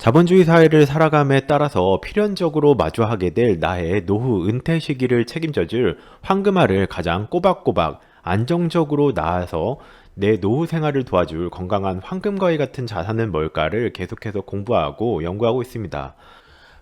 자본주의 사회를 살아감에 따라서 필연적으로 마주하게 될 나의 노후 은퇴 시기를 책임져줄 황금알을 가장 꼬박꼬박 안정적으로 낳아서 내 노후 생활을 도와줄 건강한 황금과일 같은 자산은 뭘까를 계속해서 공부하고 연구하고 있습니다.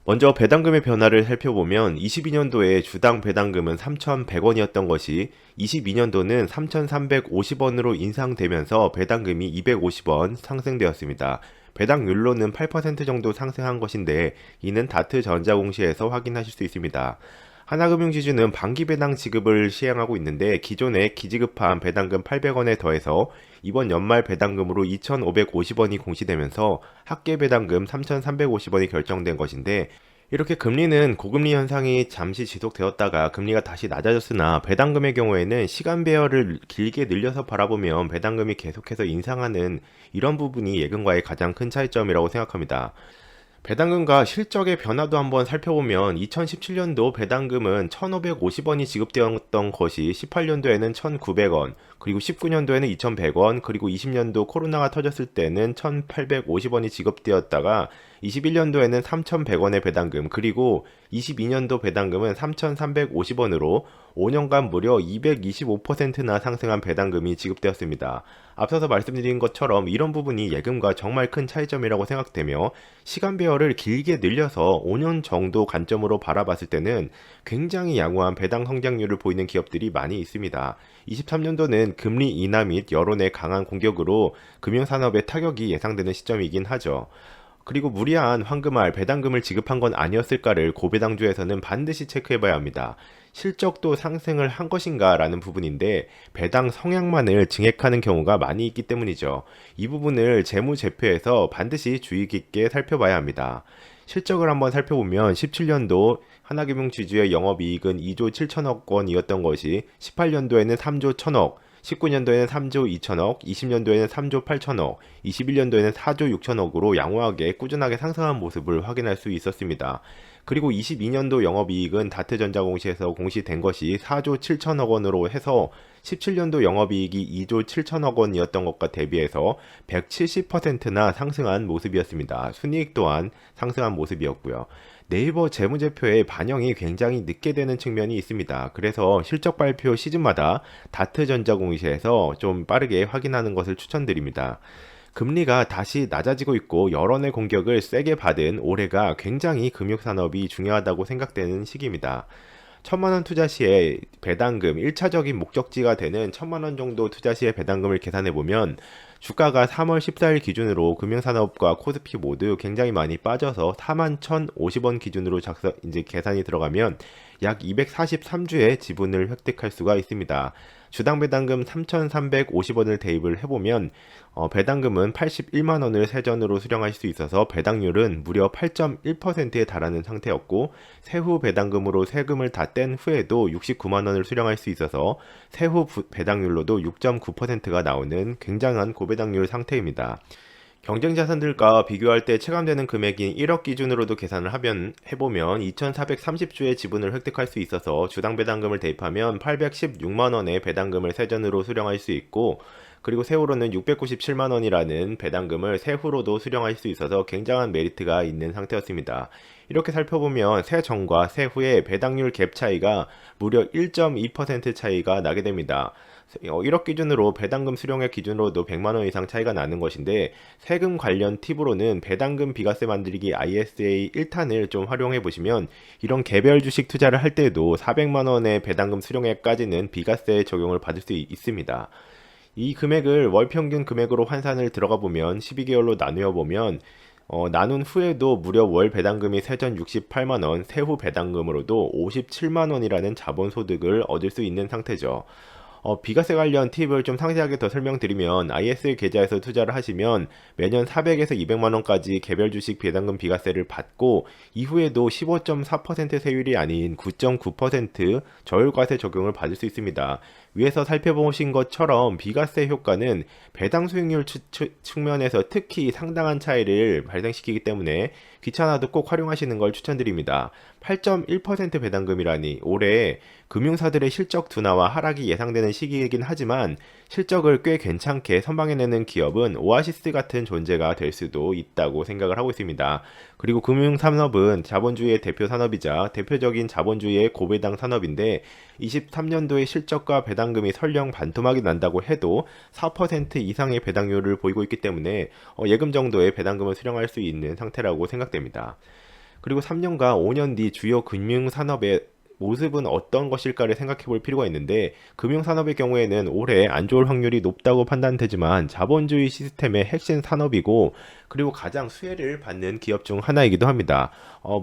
먼저 배당금의 변화를 살펴보면 22년도에 주당 배당금은 3,100원이었던 것이 22년도는 3,350원으로 인상되면서 배당금이 250원 상승되었습니다. 배당률로는 8% 정도 상승한 것인데 이는 다트 전자공시에서 확인하실 수 있습니다. 하나금융지주는 반기 배당 지급을 시행하고 있는데 기존에 기지급한 배당금 800원에 더해서 이번 연말 배당금으로 2,550원이 공시되면서 합계 배당금 3,350원이 결정된 것인데 이렇게 금리는 고금리 현상이 잠시 지속되었다가 금리가 다시 낮아졌으나 배당금의 경우에는 시간 배열을 길게 늘려서 바라보면 배당금이 계속해서 인상하는 이런 부분이 예금과의 가장 큰 차이점이라고 생각합니다. 배당금과 실적의 변화도 한번 살펴보면 2017년도 배당금은 1,550원이 지급되었던 것이 18년도에는 1,900원, 그리고 19년도에는 2,100원, 그리고 20년도 코로나가 터졌을 때는 1,850원이 지급되었다가 21년도에는 3,100원의 배당금, 그리고 22년도 배당금은 3,350원으로 5년간 무려 225%나 상승한 배당금이 지급되었습니다. 앞서서 말씀드린 것처럼 이런 부분이 예금과 정말 큰 차이점이라고 생각되며 시간 배열을 길게 늘려서 5년 정도 관점으로 바라봤을 때는 굉장히 양호한 배당 성장률을 보이는 기업들이 많이 있습니다. 23년도는 금리 인하 및 여론의 강한 공격으로 금융산업에 타격이 예상되는 시점이긴 하죠. 그리고 무리한 황금알 배당금을 지급한 건 아니었을까를 고배당주에서는 반드시 체크해봐야 합니다. 실적도 상승을 한 것인가 라는 부분인데 배당 성향만을 증액하는 경우가 많이 있기 때문이죠. 이 부분을 재무제표에서 반드시 주의 깊게 살펴봐야 합니다. 실적을 한번 살펴보면 17년도 하나금융지주의 영업이익은 2조 7천억 원이었던 것이 18년도에는 3조 1천억, 19년도에는 3조 2천억, 20년도에는 3조 8천억, 21년도에는 4조 6천억으로 양호하게 꾸준하게 상승한 모습을 확인할 수 있었습니다. 그리고 22년도 영업이익은 다트전자공시에서 공시된 것이 4조 7천억 원으로 해서 17년도 영업이익이 2조 7천억 원이었던 것과 대비해서 170%나 상승한 모습이었습니다. 순이익 또한 상승한 모습이었고요. 네이버 재무제표의 반영이 굉장히 늦게 되는 측면이 있습니다. 그래서 실적 발표 시즌마다 다트전자공시에서 좀 빠르게 확인하는 것을 추천드립니다. 금리가 다시 낮아지고 있고 여론의 공격을 세게 받은 올해가 굉장히 금융산업이 중요하다고 생각되는 시기입니다. 1,000만원 투자 시에 배당금 1차적인 목적지가 되는 1,000만원 정도 투자 시에 배당금을 계산해보면 주가가 3월 14일 기준으로 금융산업과 코스피 모두 굉장히 많이 빠져서 41,050원 기준으로 이제 계산이 들어가면 약 243주의 지분을 획득할 수가 있습니다. 주당 배당금 3,350원을 대입을 해보면 배당금은 81만원을 세전으로 수령할 수 있어서 배당률은 무려 8.1%에 달하는 상태였고 세후 배당금으로 세금을 다 뗀 후에도 69만원을 수령할 수 있어서 세후 배당률로도 6.9%가 나오는 굉장한 고배당률 상태입니다. 경쟁 자산들과 비교할 때 체감되는 금액인 1억 기준으로도 계산을 해보면 2,430주의 지분을 획득할 수 있어서 주당 배당금을 대입하면 816만원의 배당금을 세전으로 수령할 수 있고 그리고 세후로는 697만원이라는 배당금을 세후로도 수령할 수 있어서 굉장한 메리트가 있는 상태였습니다. 이렇게 살펴보면 세전과 세후의 배당률 갭 차이가 무려 1.2% 차이가 나게 됩니다. 1억 기준으로 배당금 수령액 기준으로도 100만원 이상 차이가 나는 것인데 세금 관련 팁으로는 배당금 비과세 만들기 ISA 1탄을 좀 활용해 보시면 이런 개별 주식 투자를 할 때도 400만원의 배당금 수령액까지는 비과세 적용을 받을 수 있습니다. 이 금액을 월평균 금액으로 환산을 들어가 보면 12개월로 나누어 보면 나눈 후에도 무려 월 배당금이 세전 68만원, 세후 배당금으로도 57만원이라는 자본소득을 얻을 수 있는 상태죠. 비과세 관련 팁을 좀 상세하게 더 설명드리면 ISA 계좌에서 투자를 하시면 매년 400에서 200만원까지 개별 주식 배당금 비과세를 받고 이후에도 15.4% 세율이 아닌 9.9% 저율과세 적용을 받을 수 있습니다. 위에서 살펴보신 것처럼 비과세 효과는 배당 수익률 측면에서 특히 상당한 차이를 발생시키기 때문에 귀찮아도 꼭 활용하시는 걸 추천드립니다. 8.1% 배당금이라니 올해 금융사들의 실적 둔화와 하락이 예상되는 시기이긴 하지만 실적을 꽤 괜찮게 선방해내는 기업은 오아시스 같은 존재가 될 수도 있다고 생각을 하고 있습니다. 그리고 금융산업은 자본주의의 대표 산업이자 대표적인 자본주의의 고배당 산업인데 23년도의 실적과 배당금이 설령 반토막이 난다고 해도 4% 이상의 배당률을 보이고 있기 때문에 예금 정도의 배당금을 수령할 수 있는 상태라고 생각됩니다. 그리고 3년과 5년 뒤 주요 금융산업의 모습은 어떤 것일까를 생각해 볼 필요가 있는데 금융산업의 경우에는 올해 안 좋을 확률이 높다고 판단되지만 자본주의 시스템의 핵심 산업이고 그리고 가장 수혜를 받는 기업 중 하나이기도 합니다.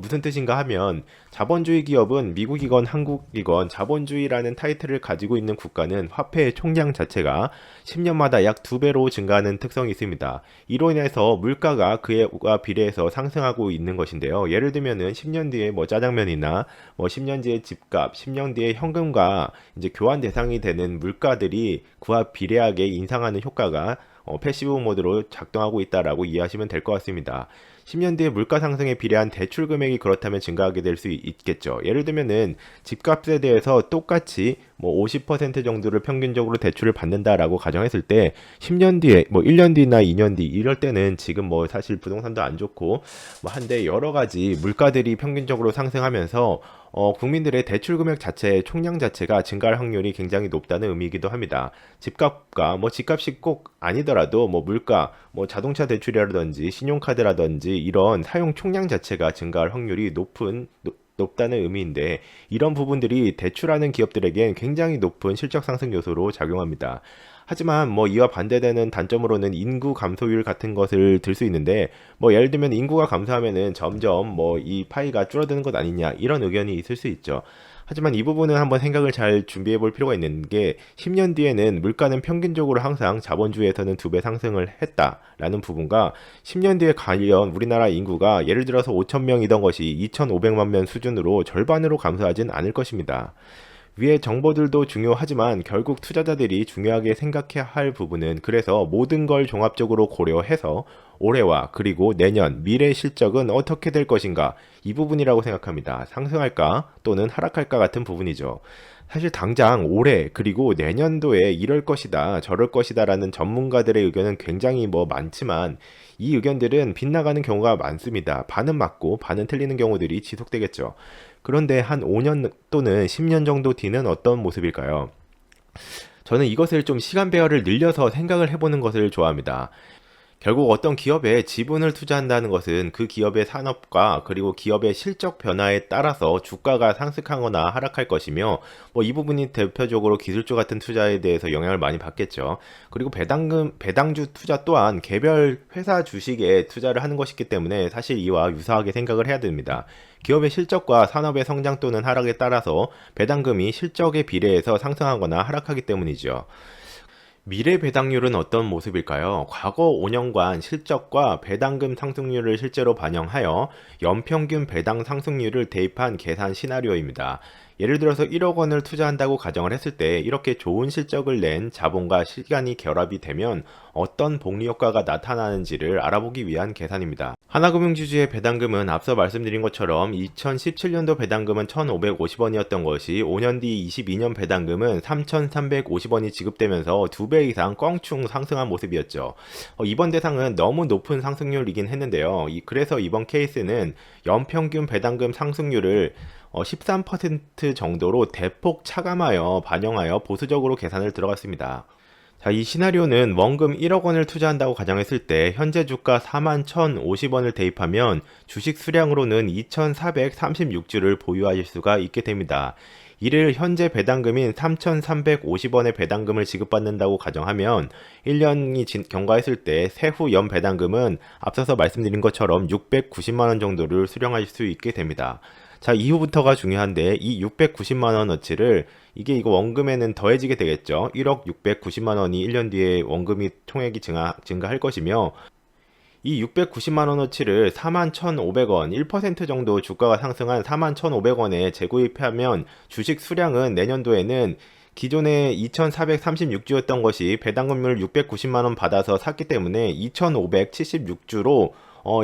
무슨 뜻인가 하면 자본주의 기업은 미국이건 한국이건 자본주의라는 타이틀을 가지고 있는 국가는 화폐의 총량 자체가 10년마다 약 2배로 증가하는 특성이 있습니다. 이로 인해서 물가가 그에와 비례해서 상승하고 있는 것인데요. 예를 들면은 10년 뒤에 뭐 짜장면이나 10년 뒤에 집값, 10년 뒤에 현금과 이제 교환 대상이 되는 물가들이 그와 비례하게 인상하는 효과가 패시브 모드로 작동하고 있다라고 이해하시면 될 것 같습니다. 10년 뒤에 물가 상승에 비례한 대출 금액이 그렇다면 증가하게 될 수 있겠죠. 예를 들면은 집값에 대해서 똑같이 50% 정도를 평균적으로 대출을 받는다라고 가정했을 때 10년 뒤에 1년 뒤나 2년 뒤 이럴 때는 지금 사실 부동산도 안 좋고 한데 여러 가지 물가들이 평균적으로 상승하면서 국민들의 대출 금액 자체, 총량 자체가 증가할 확률이 굉장히 높다는 의미이기도 합니다. 집값과 집값이 꼭 아니더라도 물가, 자동차 대출이라든지 신용카드라든지 이런 사용 총량 자체가 증가할 확률이 높다는 의미인데 이런 부분들이 대출하는 기업들에겐 굉장히 높은 실적 상승 요소로 작용합니다. 하지만 이와 반대되는 단점으로는 인구 감소율 같은 것을 들 수 있는데 예를 들면 인구가 감소하면은 점점 이 파이가 줄어드는 것 아니냐 이런 의견이 있을 수 있죠. 하지만 이 부분은 한번 생각을 잘 준비해 볼 필요가 있는 게 10년 뒤에는 물가는 평균적으로 항상 자본주의에서는 2배 상승을 했다라는 부분과 10년 뒤에 과연 우리나라 인구가 예를 들어서 5천 명이던 것이 2,500만 명 수준으로 절반으로 감소하진 않을 것입니다. 위의 정보들도 중요하지만 결국 투자자들이 중요하게 생각해야 할 부분은 그래서 모든 걸 종합적으로 고려해서 올해와 그리고 내년 미래 실적은 어떻게 될 것인가 이 부분이라고 생각합니다. 상승할까 또는 하락할까 같은 부분이죠. 사실 당장 올해 그리고 내년도에 이럴 것이다 저럴 것이다 라는 전문가들의 의견은 굉장히 많지만 이 의견들은 빗나가는 경우가 많습니다. 반은 맞고 반은 틀리는 경우들이 지속되겠죠. 그런데 한 5년 또는 10년 정도 뒤는 어떤 모습일까요? 저는 이것을 좀 시간 배열을 늘려서 생각을 해보는 것을 좋아합니다. 결국 어떤 기업에 지분을 투자한다는 것은 그 기업의 산업과 그리고 기업의 실적 변화에 따라서 주가가 상승하거나 하락할 것이며 이 부분이 대표적으로 기술주 같은 투자에 대해서 영향을 많이 받겠죠. 그리고 배당주 투자 또한 개별 회사 주식에 투자를 하는 것이기 때문에 사실 이와 유사하게 생각을 해야 됩니다. 기업의 실적과 산업의 성장 또는 하락에 따라서 배당금이 실적에 비례해서 상승하거나 하락하기 때문이죠. 미래 배당률은 어떤 모습일까요? 과거 5년간 실적과 배당금 상승률을 실제로 반영하여 연평균 배당 상승률을 대입한 계산 시나리오입니다. 예를 들어서 1억 원을 투자한다고 가정을 했을 때 이렇게 좋은 실적을 낸 자본과 시간이 결합이 되면 어떤 복리 효과가 나타나는지를 알아보기 위한 계산입니다. 하나금융지주의 배당금은 앞서 말씀드린 것처럼 2017년도 배당금은 1,550원이었던 것이 5년 뒤 22년 배당금은 3,350원이 지급되면서 2배 이상 껑충 상승한 모습이었죠. 이번 대상은 너무 높은 상승률이긴 했는데요. 그래서 이번 케이스는 연평균 배당금 상승률을 13% 정도로 대폭 차감하여 반영하여 보수적으로 계산을 들어갔습니다. 자, 이 시나리오는 원금 1억 원을 투자한다고 가정했을 때 현재 주가 41,050원을 대입하면 주식 수량으로는 2,436주를 보유하실 수가 있게 됩니다. 이를 현재 배당금인 3,350원의 배당금을 지급받는다고 가정하면 1년이 경과했을 때 세후 연 배당금은 앞서서 말씀드린 것처럼 690만원 정도를 수령하실 수 있게 됩니다. 자, 이후부터가 중요한데 이 690만원어치를 이거 원금에는 더해지게 되겠죠. 1억 690만원이 1년 뒤에 원금이 총액이 증가할 것이며 이 690만원어치를 41,500원, 1% 정도 주가가 상승한 41,500원에 재구입하면 주식 수량은 내년도에는 기존에 2,436주였던 것이 배당금을 690만 원 받아서 샀기 때문에 2,576주로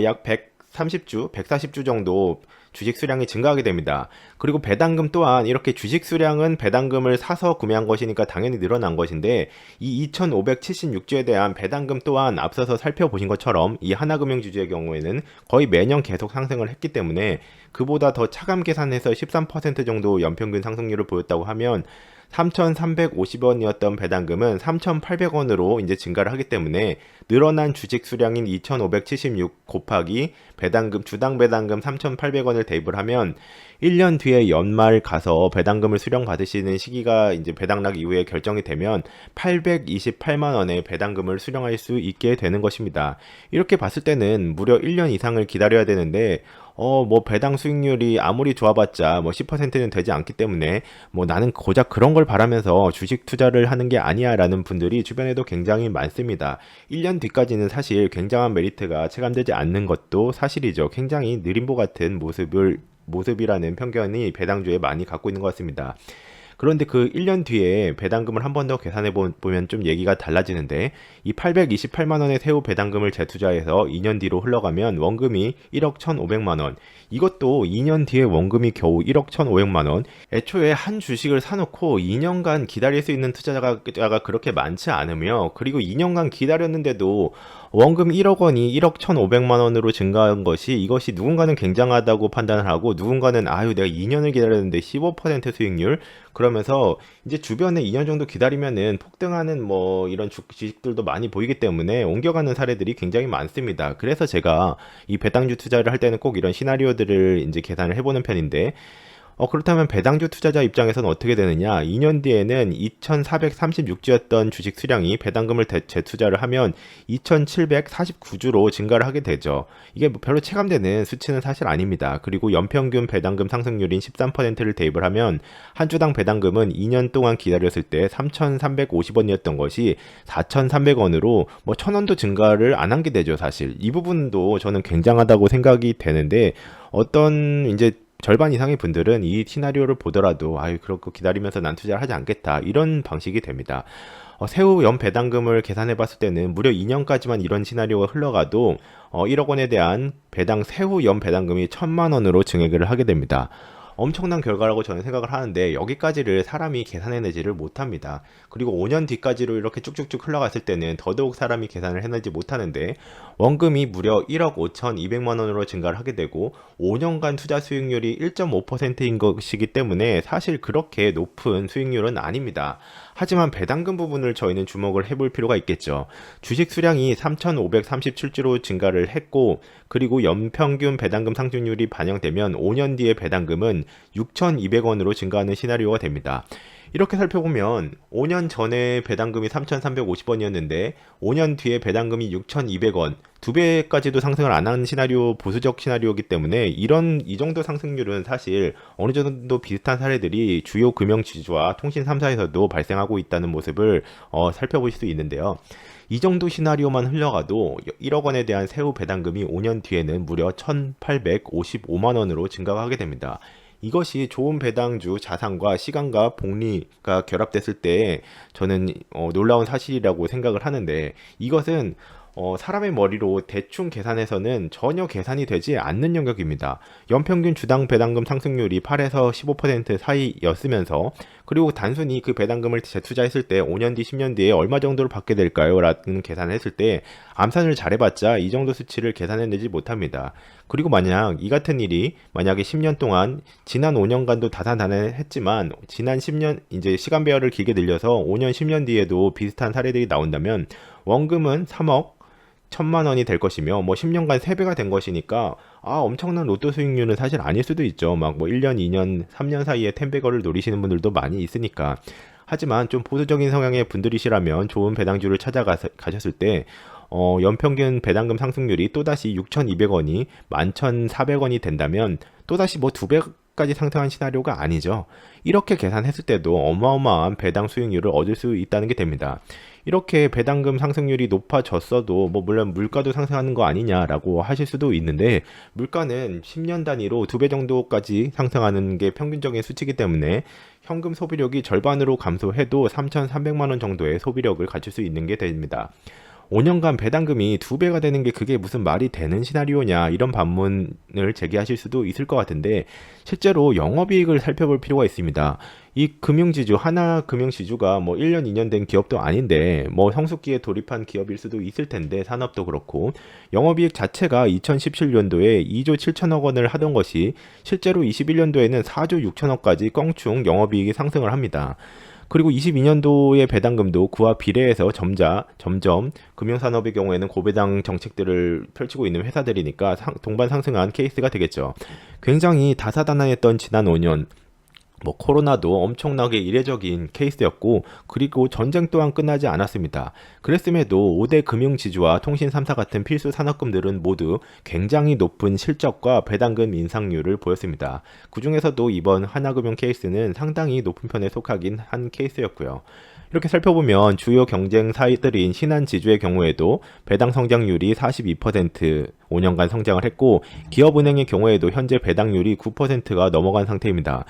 약 130주, 140주 정도 주식 수량이 증가하게 됩니다. 그리고 배당금 또한 이렇게 주식 수량은 배당금을 사서 구매한 것이니까 당연히 늘어난 것인데 이 2,576주에 대한 배당금 또한 앞서서 살펴보신 것처럼 이 하나금융주주의 경우에는 거의 매년 계속 상승을 했기 때문에 그보다 더 차감 계산해서 13% 정도 연평균 상승률을 보였다고 하면 3,350원이었던 배당금은 3,800원으로 이제 증가를 하기 때문에 늘어난 주식 수량인 2,576 곱하기 배당금, 주당 배당금 3,800원을 대입을 하면 1년 뒤에 연말 가서 배당금을 수령 받으시는 시기가 이제 배당락 이후에 결정이 되면 828만 원의 배당금을 수령할 수 있게 되는 것입니다. 이렇게 봤을 때는 무려 1년 이상을 기다려야 되는데 뭐 배당 수익률이 아무리 좋아봤자 뭐 10%는 되지 않기 때문에 뭐 나는 고작 그런 걸 바라면서 주식 투자를 하는 게 아니야 라는 분들이 주변에도 굉장히 많습니다. 1년 뒤까지는 사실 굉장한 메리트가 체감되지 않는 것도 사실이죠. 굉장히 느림보 같은 모습이라는 편견이 배당주에 많이 갖고 있는 것 같습니다. 그런데 그 1년 뒤에 배당금을 한 번 더 계산해 보면 좀 얘기가 달라지는데 이 828만 원의 새우 배당금을 재투자해서 2년 뒤로 흘러가면 원금이 1억 1,500만 원. 이것도 2년 뒤에 원금이 겨우 1억 1,500만 원. 애초에 한 주식을 사놓고 2년간 기다릴 수 있는 투자자가 그렇게 많지 않으며 그리고 2년간 기다렸는데도 원금 1억 원이 1억 1,500만 원으로 증가한 것이 이것이 누군가는 굉장하다고 판단을 하고 누군가는 아유 내가 2년을 기다렸는데 15% 수익률 그러면서 이제 주변에 2년 정도 기다리면은 폭등하는 뭐 이런 주식들도 많이 보이기 때문에 옮겨가는 사례들이 굉장히 많습니다. 그래서 제가 이 배당주 투자를 할 때는 꼭 이런 시나리오들을 이제 계산을 해보는 편인데 그렇다면 배당주 투자자 입장에서는 어떻게 되느냐? 2년 뒤에는 2,436주였던 주식 수량이 배당금을 재투자를 하면 2,749주로 증가를 하게 되죠. 이게 뭐 별로 체감되는 수치는 사실 아닙니다. 그리고 연평균 배당금 상승률인 13%를 대입을 하면 한 주당 배당금은 2년 동안 기다렸을 때 3,350원이었던 것이 4,300원으로 뭐 1,000원도 증가를 안 한 게 되죠, 사실. 이 부분도 저는 굉장하다고 생각이 되는데 어떤 이제 절반 이상의 분들은 이 시나리오를 보더라도 아유 그렇고 기다리면서 난 투자를 하지 않겠다 이런 방식이 됩니다. 세후 연 배당금을 계산해 봤을 때는 무려 2년까지만 이런 시나리오가 흘러가도 1억 원에 대한 배당 세후 연 배당금이 1,000만 원으로 증액을 하게 됩니다. 엄청난 결과라고 저는 생각을 하는데 여기까지를 사람이 계산해내지를 못합니다. 그리고 5년 뒤까지로 이렇게 쭉쭉쭉 흘러갔을 때는 더더욱 사람이 계산을 해내지 못하는데 원금이 무려 1억 5,200만 원으로 증가를 하게 되고 5년간 투자 수익률이 1.5%인 것이기 때문에 사실 그렇게 높은 수익률은 아닙니다. 하지만 배당금 부분을 저희는 주목을 해볼 필요가 있겠죠. 주식 수량이 3,537주로 증가를 했고 그리고 연평균 배당금 상승률이 반영되면 5년 뒤에 배당금은 6,200원으로 증가하는 시나리오가 됩니다. 이렇게 살펴보면 5년 전에 배당금이 3,350원이었는데 5년 뒤에 배당금이 6,200원, 2배까지도 상승을 안 한 시나리오, 보수적 시나리오이기 때문에 이 정도 상승률은 사실 어느 정도 비슷한 사례들이 주요 금융지주와 통신 3사에서도 발생하고 있다는 모습을 살펴보실 수 있는데요. 이 정도 시나리오만 흘러가도 1억 원에 대한 세후 배당금이 5년 뒤에는 무려 1,855만 원으로 증가하게 됩니다. 이것이 좋은 배당주 자산과 시간과 복리가 결합됐을 때 저는 놀라운 사실이라고 생각을 하는데 이것은 사람의 머리로 대충 계산해서는 전혀 계산이 되지 않는 영역입니다. 연평균 주당 배당금 상승률이 8에서 15% 사이였으면서 그리고 단순히 그 배당금을 재투자했을 때 5년 뒤, 10년 뒤에 얼마 정도를 받게 될까요? 라는 계산을 했을 때 암산을 잘해봤자 이 정도 수치를 계산해내지 못합니다. 그리고 만약 이 같은 일이 만약에 10년 동안 지난 5년간도 다산다난했지만 지난 10년 이제 시간 배열을 길게 늘려서 5년, 10년 뒤에도 비슷한 사례들이 나온다면 원금은 3억 1,000만 원이 될 것이며 뭐 10년간 3배가 된 것이니까 엄청난 로또 수익률은 사실 아닐 수도 있죠. 막 뭐 1년, 2년, 3년 사이에 텐베거를 노리시는 분들도 많이 있으니까. 하지만 좀 보수적인 성향의 분들이시라면 좋은 배당주를 찾아가셨을 때 연평균 배당금 상승률이 또다시 6,200원이 11,400원이 된다면 또다시 뭐 2배까지 상승한 시나리오가 아니죠. 이렇게 계산했을 때도 어마어마한 배당 수익률을 얻을 수 있다는 게 됩니다. 이렇게 배당금 상승률이 높아졌어도 뭐 물론 물가도 상승하는 거 아니냐라고 하실 수도 있는데, 물가는 10년 단위로 2배 정도까지 상승하는 게 평균적인 수치이기 때문에 현금 소비력이 절반으로 감소해도 3,300만 원 정도의 소비력을 갖출 수 있는 게 됩니다. 5년간 배당금이 2배가 되는 게 그게 무슨 말이 되는 시나리오냐, 이런 반문을 제기하실 수도 있을 것 같은데, 실제로 영업이익을 살펴볼 필요가 있습니다. 이 금융지주, 하나금융지주가 뭐 1년, 2년 된 기업도 아닌데 뭐 성숙기에 돌입한 기업일 수도 있을 텐데, 산업도 그렇고 영업이익 자체가 2017년도에 2조 7천억 원을 하던 것이 실제로 21년도에는 4조 6천억까지 껑충 영업이익이 상승을 합니다. 그리고 22년도의 배당금도 그와 비례해서 점점 금융산업의 경우에는 고배당 정책들을 펼치고 있는 회사들이니까 동반 상승한 케이스가 되겠죠. 굉장히 다사다난했던 지난 5년, 뭐 코로나도 엄청나게 이례적인 케이스였고, 그리고 전쟁 또한 끝나지 않았습니다. 그랬음에도 5대 금융지주와 통신 3사 같은 필수 산업군들은 모두 굉장히 높은 실적과 배당금 인상률을 보였습니다. 그 중에서도 이번 하나금융 케이스는 상당히 높은 편에 속하긴 한 케이스였고요. 이렇게 살펴보면 주요 경쟁사들인 신한지주의 경우에도 배당 성장률이 42% 5년간 성장을 했고, 기업은행의 경우에도 현재 배당률이 9%가 넘어간 상태입니다.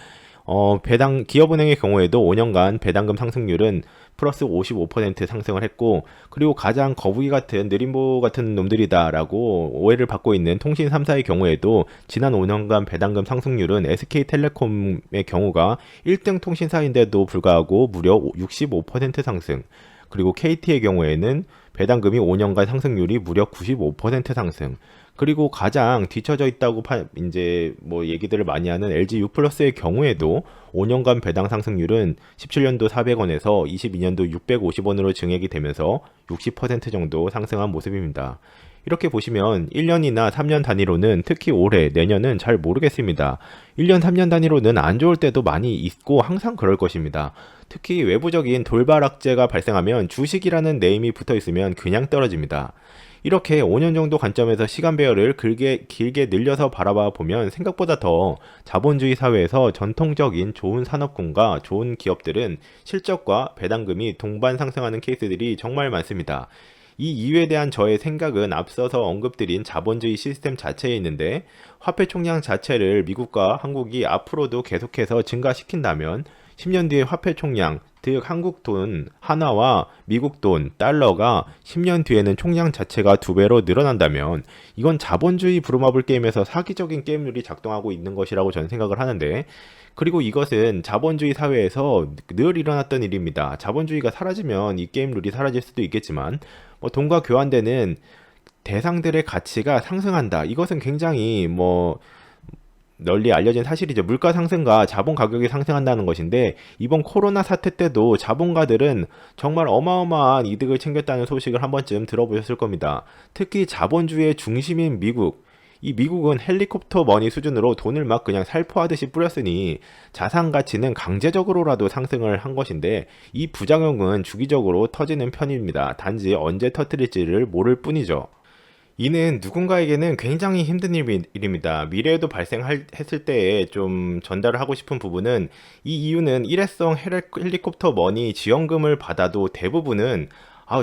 기업은행의 경우에도 5년간 배당금 상승률은 플러스 55% 상승을 했고, 그리고 가장 거북이 같은 느림보 같은 놈들이다라고 오해를 받고 있는 통신 3사의 경우에도 지난 5년간 배당금 상승률은 SK텔레콤의 경우가 1등 통신사인데도 불구하고 무려 65% 상승, 그리고 KT의 경우에는 배당금이 5년간 상승률이 무려 95% 상승, 그리고 가장 뒤처져 있다고 이제 뭐 얘기들을 많이 하는 LG U+의 경우에도 5년간 배당 상승률은 17년도 400원에서 22년도 650원으로 증액이 되면서 60% 정도 상승한 모습입니다. 이렇게 보시면 1년이나 3년 단위로는, 특히 올해, 내년은 잘 모르겠습니다. 1년, 3년 단위로는 안 좋을 때도 많이 있고 항상 그럴 것입니다. 특히 외부적인 돌발 악재가 발생하면 주식이라는 네임이 붙어 있으면 그냥 떨어집니다. 이렇게 5년 정도 관점에서 시간 배열을 길게 늘려서 바라봐 보면 생각보다 더 자본주의 사회에서 전통적인 좋은 산업군과 좋은 기업들은 실적과 배당금이 동반 상승하는 케이스들이 정말 많습니다. 이 이유에 대한 저의 생각은 앞서서 언급드린 자본주의 시스템 자체에 있는데, 화폐 총량 자체를 미국과 한국이 앞으로도 계속해서 증가시킨다면 10년 뒤에 화폐 총량, 즉 한국 돈 하나와 미국 돈 달러가 10년 뒤에는 총량 자체가 2배로 늘어난다면, 이건 자본주의 부루마블 게임에서 사기적인 게임률이 작동하고 있는 것이라고 저는 생각을 하는데, 그리고 이것은 자본주의 사회에서 늘 일어났던 일입니다. 자본주의가 사라지면 이 게임률이 사라질 수도 있겠지만, 뭐 돈과 교환되는 대상들의 가치가 상승한다, 이것은 굉장히 뭐 널리 알려진 사실이죠. 물가 상승과 자본 가격이 상승한다는 것인데, 이번 코로나 사태 때도 자본가들은 정말 어마어마한 이득을 챙겼다는 소식을 한 번쯤 들어보셨을 겁니다. 특히 자본주의의 중심인 미국, 이 미국은 헬리콥터 머니 수준으로 돈을 막 그냥 살포하듯이 뿌렸으니 자산 가치는 강제적으로라도 상승을 한 것인데, 이 부작용은 주기적으로 터지는 편입니다. 단지 언제 터뜨릴지를 모를 뿐이죠. 이는 누군가에게는 굉장히 힘든 일입니다. 미래에도 발생했을 때에 좀 전달을 하고 싶은 부분은, 이 이유는 일회성 헬리콥터 머니 지원금을 받아도 대부분은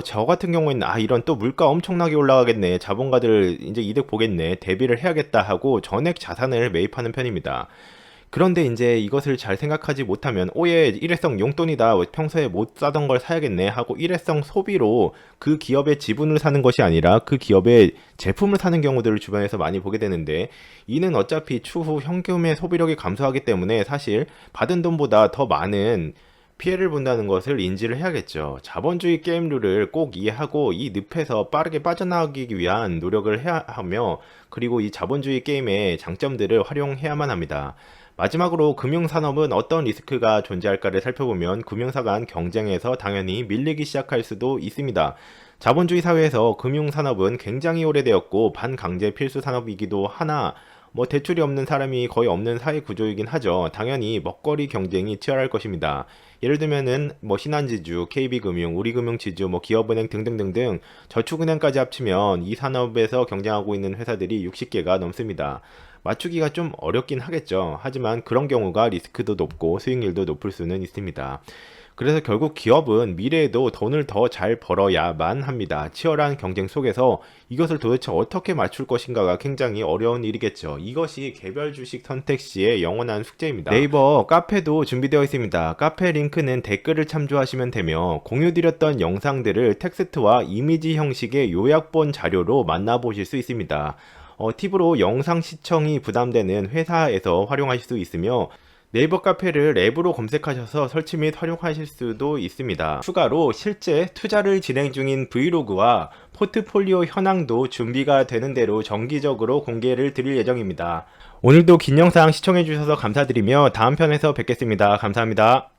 저 같은 경우에는 이런 또 물가 엄청나게 올라가겠네, 자본가들 이제 이득 보겠네, 대비를 해야겠다 하고 전액 자산을 매입하는 편입니다. 그런데 이제 이것을 잘 생각하지 못하면, 오예, 일회성 용돈이다, 평소에 못 사던 걸 사야겠네 하고 일회성 소비로 그 기업의 지분을 사는 것이 아니라 그 기업의 제품을 사는 경우들을 주변에서 많이 보게 되는데, 이는 어차피 추후 현금의 소비력이 감소하기 때문에 사실 받은 돈보다 더 많은 피해를 본다는 것을 인지를 해야겠죠. 자본주의 게임룰을 꼭 이해하고 이 늪에서 빠르게 빠져나가기 위한 노력을 해야 하며, 그리고 이 자본주의 게임의 장점들을 활용해야만 합니다. 마지막으로 금융산업은 어떤 리스크가 존재할까를 살펴보면, 금융사 간 경쟁에서 당연히 밀리기 시작할 수도 있습니다. 자본주의 사회에서 금융산업은 굉장히 오래되었고 반강제 필수 산업이기도 하나, 뭐 대출이 없는 사람이 거의 없는 사회 구조이긴 하죠. 당연히 먹거리 경쟁이 치열할 것입니다. 예를 들면은 뭐 신한지주, KB금융, 우리금융지주, 뭐 기업은행 등등등등 저축은행까지 합치면 이 산업에서 경쟁하고 있는 회사들이 60개가 넘습니다. 맞추기가 좀 어렵긴 하겠죠. 하지만 그런 경우가 리스크도 높고 수익률도 높을 수는 있습니다. 그래서 결국 기업은 미래에도 돈을 더 잘 벌어야만 합니다. 치열한 경쟁 속에서 이것을 도대체 어떻게 맞출 것인가가 굉장히 어려운 일이겠죠. 이것이 개별 주식 선택 시의 영원한 숙제입니다. 네이버 카페도 준비되어 있습니다. 카페 링크는 댓글을 참조하시면 되며 공유드렸던 영상들을 텍스트와 이미지 형식의 요약본 자료로 만나보실 수 있습니다. 팁으로 영상 시청이 부담되는 회사에서 활용하실 수 있으며 네이버 카페를 앱으로 검색하셔서 설치 및 활용하실 수도 있습니다. 추가로 실제 투자를 진행 중인 브이로그와 포트폴리오 현황도 준비가 되는 대로 정기적으로 공개를 드릴 예정입니다. 오늘도 긴 영상 시청해 주셔서 감사드리며 다음 편에서 뵙겠습니다. 감사합니다.